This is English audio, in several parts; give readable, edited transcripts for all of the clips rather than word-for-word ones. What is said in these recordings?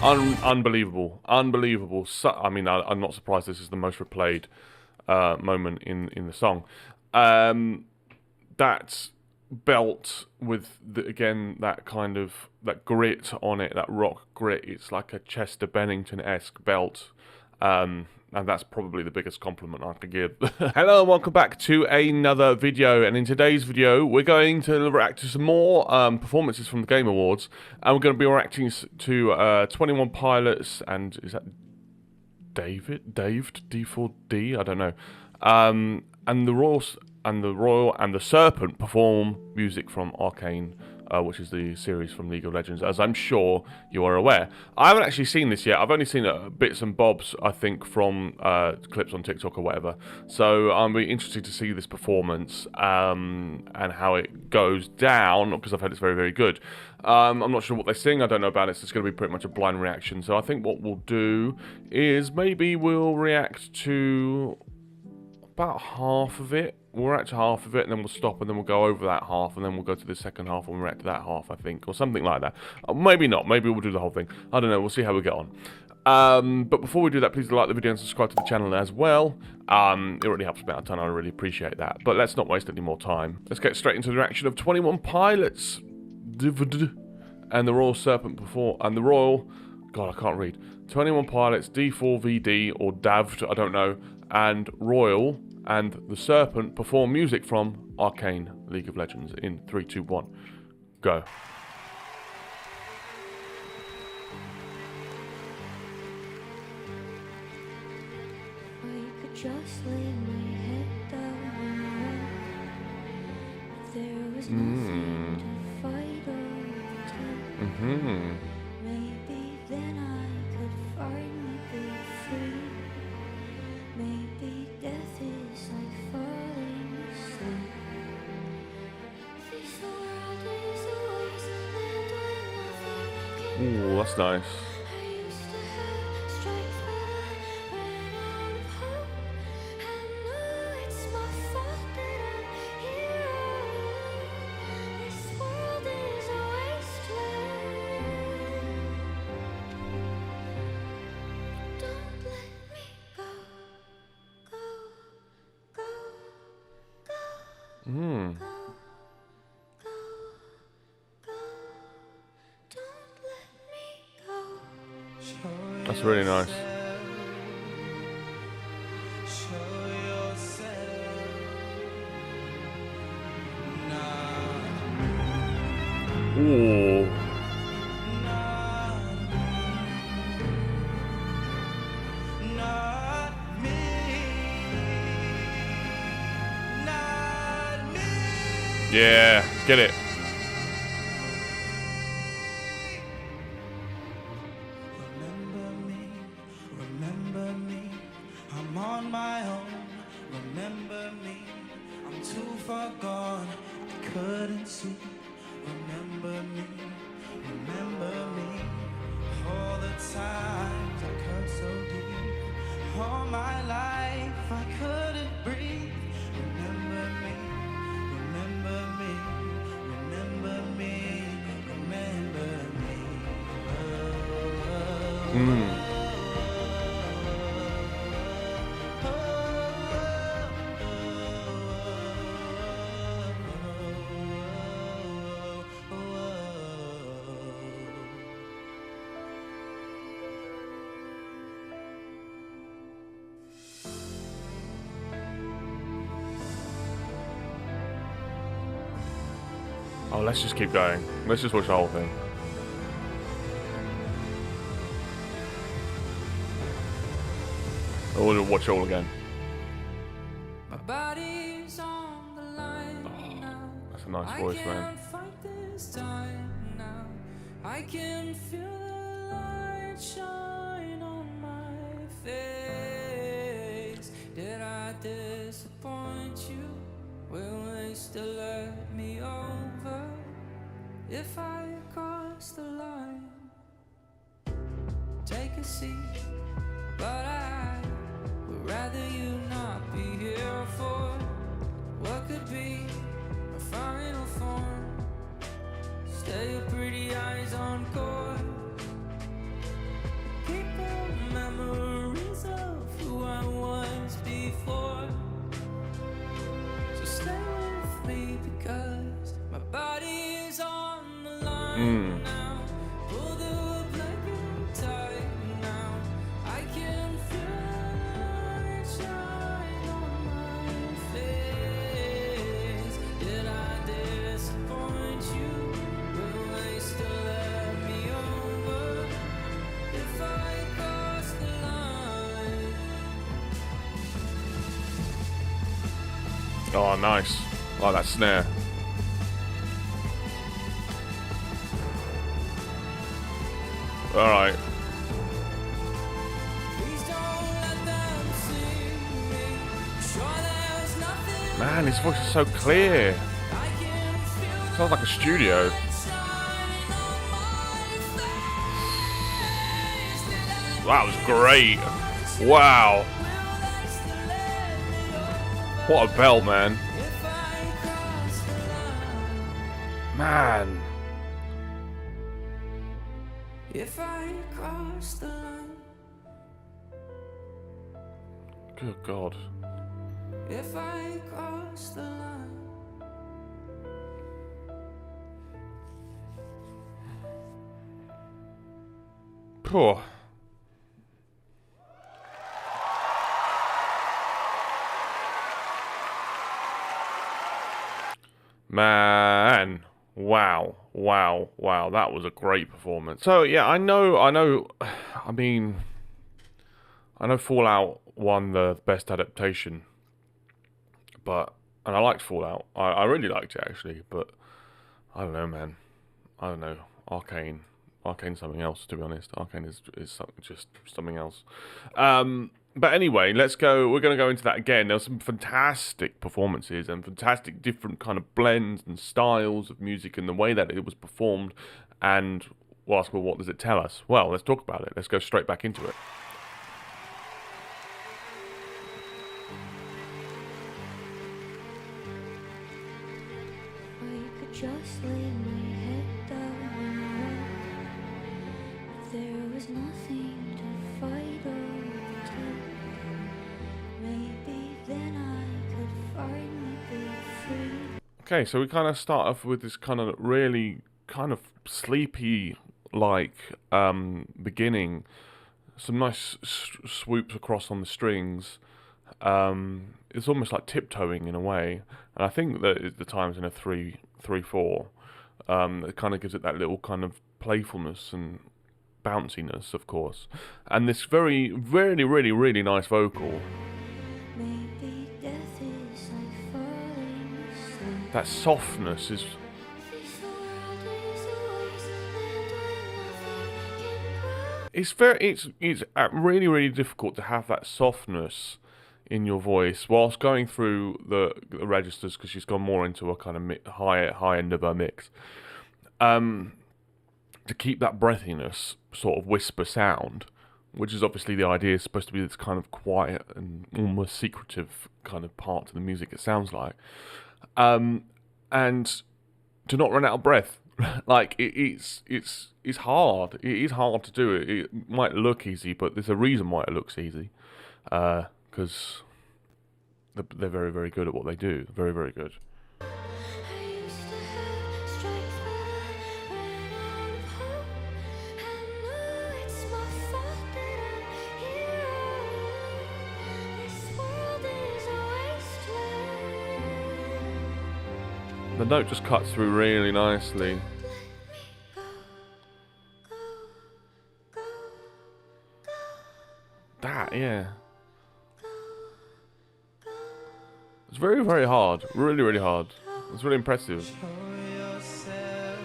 Unbelievable. Unbelievable. I mean, I'm not surprised this is the most replayed moment in the song. That belt with, again, that kind of, that grit on it, that rock grit. It's like a Chester Bennington-esque belt. And that's probably the biggest compliment I could give. Hello and welcome back to another video. And in today's video, we're going to react to some more performances from the Game Awards. And we're going to be reacting to 21 Pilots and, is that Dave D4D? I don't know. And the Royal and the Serpent perform music from Arcane, which is the series from League of Legends, as I'm sure you are aware. I haven't actually seen this yet. I've only seen bits and bobs, I think, from clips on TikTok or whatever. So I'm really interested to see this performance and how it goes down, because I've heard it's very, very good. I'm not sure what they sing. I don't know about it. So it's going to be pretty much a blind reaction. So I think what we'll do is maybe we'll react to about half of it. We'll react to half of it, and then we'll stop, and then we'll go over that half, and then we'll go to the second half and react to that half, I think, or something like that. Maybe not. Maybe we'll do the whole thing. I don't know. We'll see how we get on. But before we do that, please like the video and subscribe to the channel as well. It really helps me out a ton. I really appreciate that. But let's not waste any more time. Let's get straight into the reaction of 21 Pilots and the Royal Serpent and the Royal... God, I can't read. 21 Pilots, D4VD, or DAVD, I don't know, and Royal and the Serpent perform music from Arcane League of Legends in 3, 2, 1. Go. I could just lay my head down. If there was nothing to fight or maybe then I could finally be free. Maybe death is like falling asleep. This world is a wasteland where nothing can. Ooh, that's nice. I used to have strength, but I ran out of hope. I know it's my fault that I'm here. This world is a wasteland. Don't let me go. That's really nice. Ooh. Yeah, get it. Remember me, I'm on my own. Remember me, I'm too far gone, I couldn't see. Remember me, all the times I cut so deep. All my life I couldn't breathe. Remember me. Oh, let's just keep going. Let's just watch the whole thing. Or we'll watch it all again. My body's on the line now. That's a nice voice, man. I can't fight this time now. I can feel the light shine on my face. Did I disappoint you? Will they still let me over if I cross the line? Take a seat, but I would rather you not be here for what could be a final form. Stay your pretty eyes on course. now. Pull the blanket tight now. I can feel it shine on my face. Did I disappoint you? Will they still let me over if I cross the line? Oh, nice. Like that snare. Alright. Please don't let them see me. Sure there's nothing Man, his voice is so clear. I can feel Sounds like a studio. shine on my face. Did I That was great. Wow. will they still let me over What a belt, man. if I cross the line? Man. If I cross the line, Good God. if I cross the line. Poor. Man. Wow. Wow. Wow. That was a great performance. So, yeah, I know, I mean, I know Fallout won the best adaptation, but, and I liked Fallout. I really liked it, actually, but I don't know, man. I don't know. Arcane's something else, to be honest. Arcane is just something else. But anyway, let's go. We're going to go into that again. There were some fantastic performances and fantastic different kind of blends and styles of music and the way that it was performed. And we'll ask, well, what does it tell us? Well, let's talk about it. Let's go straight back into it. I could just lay my head down and run. If there was nothing to fight or pretend, maybe then I could finally be free. Okay, so we kind of start off with this kind of really kind of sleepy like beginning. Some nice swoops across on the strings. It's almost like tiptoeing in a way, and I think that the times in a 3/4. It kind of gives it that little kind of playfulness and bounciness, of course, and this very, really, really, really nice vocal. Maybe death is like falling asleep. That softness is. This world is a wasteland where nothing can grow. It's really, really difficult to have that softness in your voice whilst going through the registers, because she's gone more into a kind of high end of her mix. To keep that breathiness, sort of whisper sound, which is obviously the idea, is supposed to be this kind of quiet and almost secretive kind of part to the music, it sounds like. And to not run out of breath. Like, it's hard. It is hard to do it. It might look easy, but there's a reason why it looks easy. Because they're very, very good at what they do. Very, very good. I used to have strength, but I ran out of hope. I know it's my fault that I'm here all alone. This world is a wasteland. The note just cuts through really nicely. Let me go, go, go, That, yeah. It's very, very hard. Really, really hard. It's really impressive. Show yourself.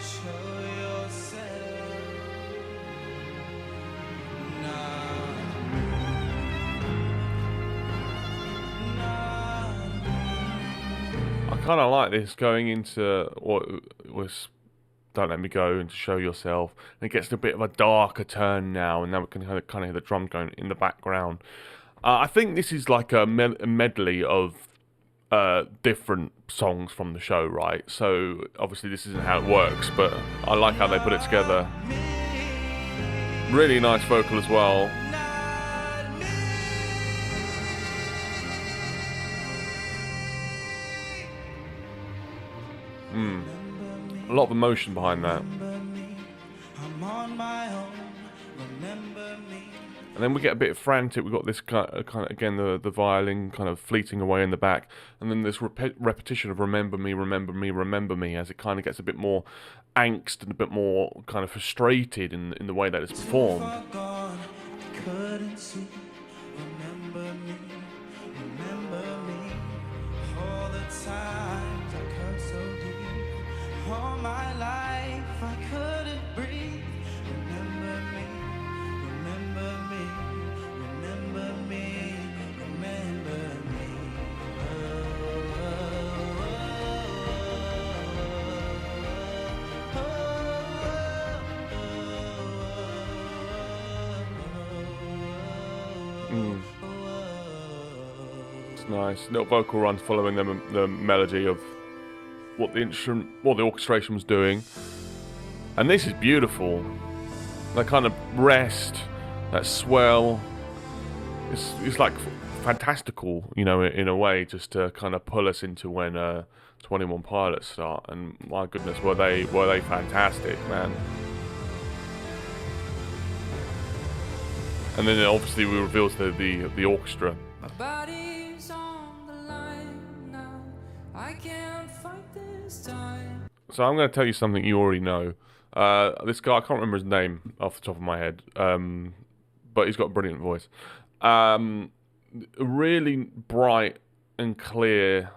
Show yourself. Nah. I kind of like this going into what was Don't Let Me Go and to Show Yourself. And it gets a bit of a darker turn now, and now we can kind of hear the drum going in the background. I think this is like a medley of different songs from the show, right? So obviously this isn't how it works, but I like how they put it together. Really nice vocal as well. A lot of emotion behind that. Remember me. I'm on my own. Remember me. And then we get a bit frantic. We've got this kind of again, the violin kind of fleeting away in the back. And then this repetition of remember me, remember me, remember me, as it kind of gets a bit more angst and a bit more kind of frustrated in the way that it's performed. Gone, I couldn't see. Remember me, remember me. All the times I cut so deep. All my life I couldn't breathe. Remember me, remember me, remember me, remember me. It's nice. Little vocal runs following the melody of what the instrument, what the orchestration was doing. And this is beautiful. That kind of rest, that swell. It's like fantastical, you know, in a way, just to kind of pull us into when 21 Pilots start. And my goodness, were they fantastic, man. And then it obviously reveals the orchestra. My body's on the line now. I can't fight this time. So I'm going to tell you something you already know. This guy, I can't remember his name off the top of my head, but he's got a brilliant voice. A really bright and clear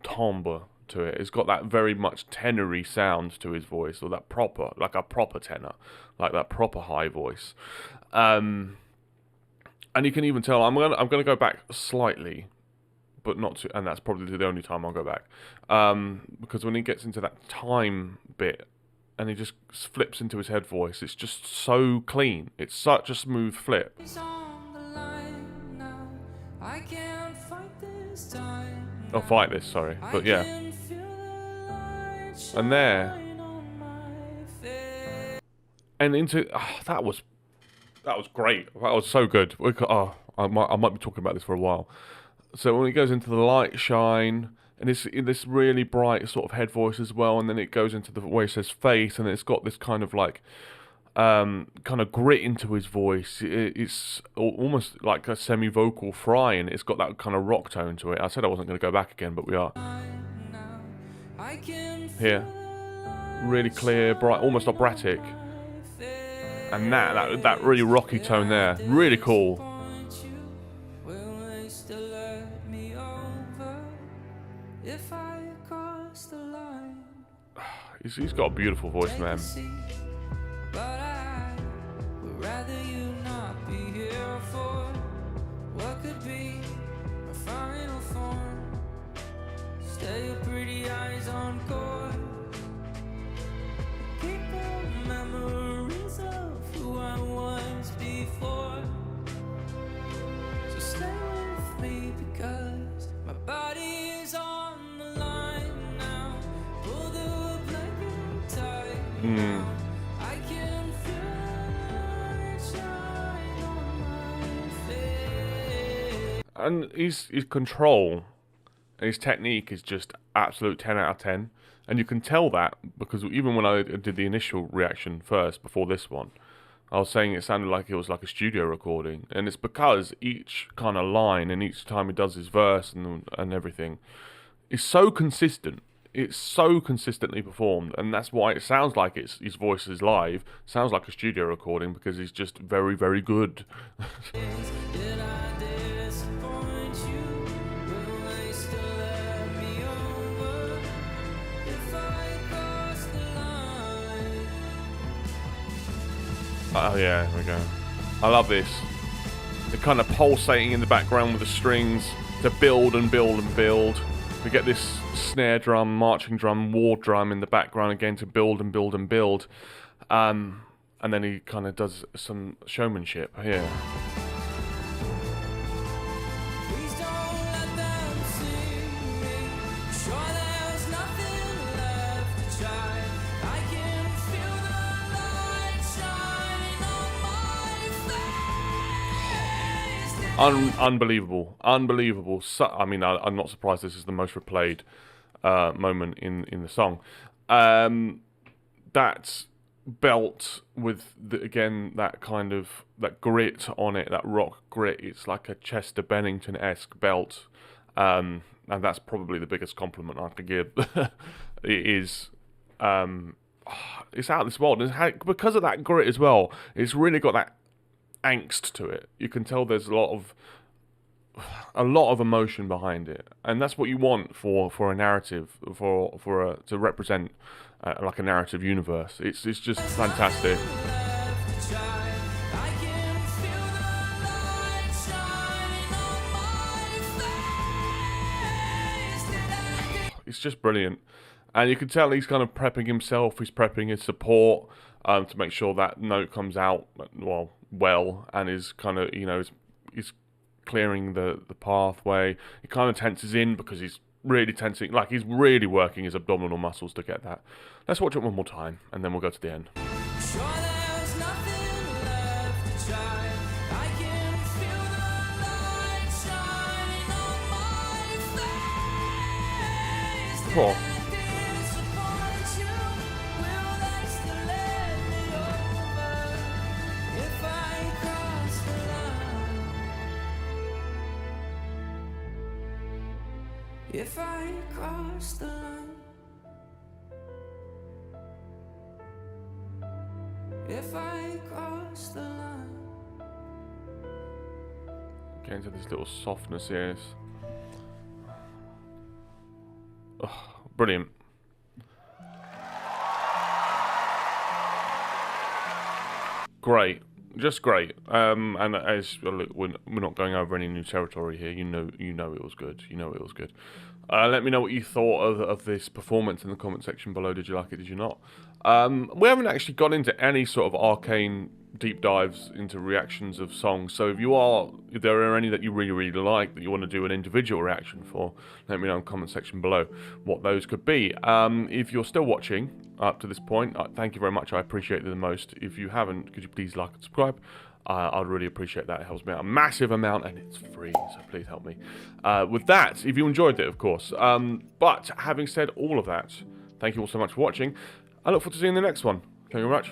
timbre to it. It's got that very much tenory sound to his voice, or that proper, like a proper tenor, like that proper high voice. And you can even tell. I'm gonna go back slightly, but not to, and that's probably the only time I'll go back, because when he gets into that time bit, and he just flips into his head voice, it's just so clean. It's such a smooth flip. It's on the line now. I can't fight this time. Oh, fight this, sorry, but yeah. And there, and into that was great. That was so good. I might be talking about this for a while. So when it goes into the light shine, and it's in this really bright sort of head voice as well, and then it goes into the way it says face, and it's got this kind of like kind of grit into his voice. It's almost like a semi-vocal fry, and it's got that kind of rock tone to it. I said I wasn't going to go back again, but we are. Here, really clear, bright, almost operatic. And that really rocky tone there, really cool. He's got a beautiful voice, man. But I would rather you not be here for what could be my final form. Stay your pretty eyes on court. Keep the memories of who I was before. So stay with me because my body is on the line now. Pull the blanket tight. I can feel it shine on my face. And his control and his technique is just absolute 10 out of 10. And you can tell that because even when I did the initial reaction first, before this one, I was saying it sounded like it was like a studio recording. And it's because each kind of line and each time he does his verse and everything is so consistent. It's so consistently performed, and that's why it sounds like his voice is live. Sounds like a studio recording because he's just very, very good. Did I disappoint you? Will they still let me over if I cross the line? Oh yeah, here we go. I love this. The kind of pulsating in the background with the strings to build and build and build. We get this snare drum, marching drum, war drum in the background again to build and build and build. And then he kind of does some showmanship here. Please don't let them see me. Sure there's nothing left to try. I can feel the light shine on my face. Unbelievable. So, I mean, I'm not surprised this is the most replayed moment in the song. that belt with again that kind of that grit on it, that rock grit. It's like a Chester Bennington-esque belt, and that's probably the biggest compliment I could give. It is. It's out of this world, and because of that grit as well, it's really got that angst to it. You can tell there's a lot of emotion behind it, and that's what you want for a narrative, to represent like a narrative universe. It's just fantastic. It's just brilliant, and you can tell he's kind of prepping himself. He's prepping his support to make sure that note comes out well, and is kind of is clearing the pathway. He kind of tenses in because he's really tensing, like he's really working his abdominal muscles to get that. Let's watch it one more time, and then we'll go to the end. Sure there's nothing left to try. I can feel the light shining on my face. Cool. Did I disappoint you? Will they still let me over if I cross the line? If I cross the line. If I cross the line. Getting to this little softness here. Brilliant. Great. Just great. And as look, we're not going over any new territory here. You know it was good. You know it was good. Let me know what you thought of this performance in the comment section below. Did you like it? Did you not? We haven't actually got into any sort of Arcane deep dives into reactions of songs. So if there are any that you really like that you want to do an individual reaction for, let me know in the comment section below what those could be. If you're still watching up to this point, thank you very much. I appreciate it the most. If you haven't, could you please like and subscribe? I'd really appreciate that. It helps me out a massive amount, and it's free, so please help me with that, if you enjoyed it, of course. But having said all of that, thank you all so much for watching. I look forward to seeing the next one. Thank you very much.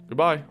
Goodbye.